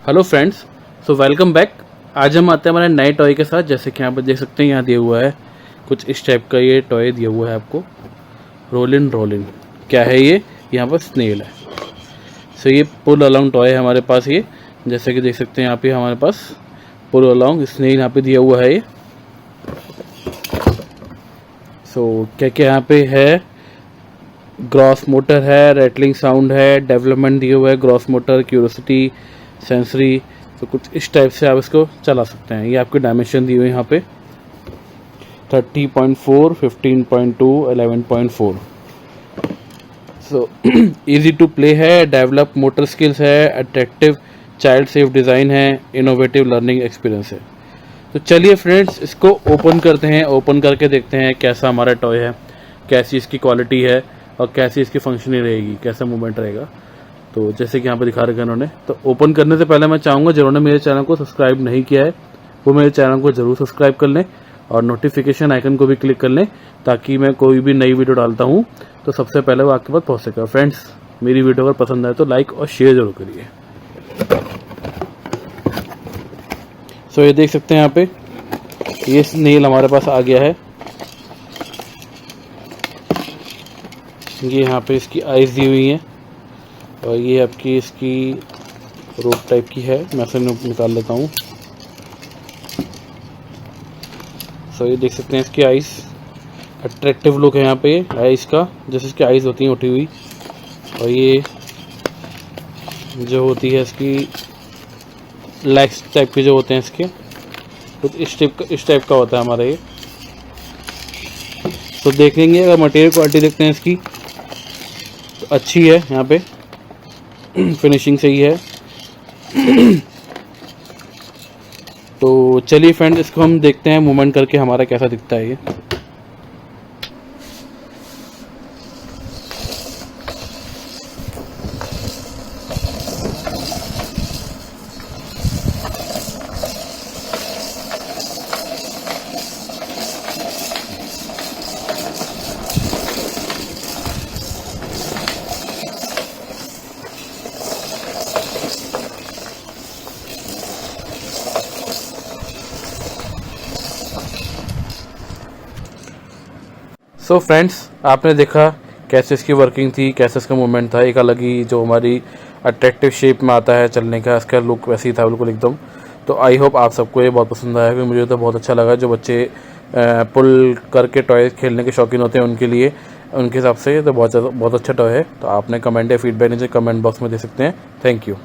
Hello friends, so welcome back. आज हम आते हैं हमारे नए टॉय के साथ। जैसे कि यहाँ पर देख सकते हैं, यहाँ दिया हुआ है कुछ इस टाइप का ये टॉय दिया हुआ है आपको। रोलिन क्या है ये? यहाँ पर स्नेल है। सो ये पुल अलोंग टॉय है हमारे पास। ये जैसे कि देख सकते हैं यहाँ पे हमारे पास पुल अलोंग स्नेल यहाँ पे दिया हुआ है ये। सो क्या क्या यहाँ पे है? ग्रॉस मोटर है, रैटलिंग साउंड है, डेवलपमेंट दिया हुआ है, ग्रॉस मोटर, क्यूरोसिटी, सेंसरी। तो कुछ इस टाइप से आप इसको चला सकते हैं। ये आपके डायमेंशन दिए हुए यहाँ पे 30.4, 15.2, 11.4। सो इजी टू प्ले है, डेवलप मोटर स्किल्स है, अट्रैक्टिव चाइल्ड सेफ डिज़ाइन है, इनोवेटिव लर्निंग एक्सपीरियंस है। तो चलिए फ्रेंड्स, इसको ओपन करते हैं। ओपन करके देखते हैं कैसा हमारा टॉय है, कैसी इसकी क्वालिटी है और कैसी इसकी फंक्शनिंग रहेगी, कैसा मूवमेंट रहेगा। तो जैसे कि यहाँ पे दिखा रखा है इन्होंने। तो ओपन करने से पहले मैं चाहूँगा जिन्होंने मेरे चैनल को सब्सक्राइब नहीं किया है वो मेरे चैनल को ज़रूर सब्सक्राइब कर लें और नोटिफिकेशन आइकन को भी क्लिक कर लें, ताकि मैं कोई भी नई वीडियो डालता हूँ तो सबसे पहले वो आपके पास पहुँच सके। फ्रेंड्स, मेरी वीडियो अगर पसंद आए तो लाइक और शेयर जरूर करिए। सो ये देख सकते हैं यहाँ पे ये स्नेल हमारे पास आ गया है। ये यहाँ पे इसकी आइज दी हुई हैं और ये आपकी इसकी रोप टाइप की है। मैं इसे निकाल लेता हूँ। सो ये देख सकते हैं इसकी आइस, अट्रैक्टिव लुक है यहाँ पे आइस का, जैसे इसकी आइस होती हैं उठी हुई। और ये जो होती है इसकी लेग्स टाइप के जो होते हैं इसके, कुछ इस टाइप का होता है हमारा ये। तो देखेंगे अगर मटेरियल क्वालिटी देखते हैं इसकी तो अच्छी है। यहाँ पे फिनिशिंग सही है। तो चलिए फ्रेंड्स, इसको हम देखते हैं मूवमेंट करके हमारा कैसा दिखता है ये। सो फ्रेंड्स, आपने देखा कैसे इसकी वर्किंग थी, कैसे इसका मूवमेंट था। एक अलग ही जो हमारी अट्रैक्टिव शेप में आता है चलने का, इसका लुक वैसे ही था बिल्कुल एकदम। तो आई होप आप सबको ये बहुत पसंद आया, क्योंकि मुझे तो बहुत अच्छा लगा। जो बच्चे पुल करके टॉय खेलने के शौकीन होते हैं उनके लिए, उनके हिसाब से तो बहुत अच्छा टॉय है। तो आपने कमेंट या फीडबैक नीचे कमेंट बॉक्स में दे सकते हैं। Thank you.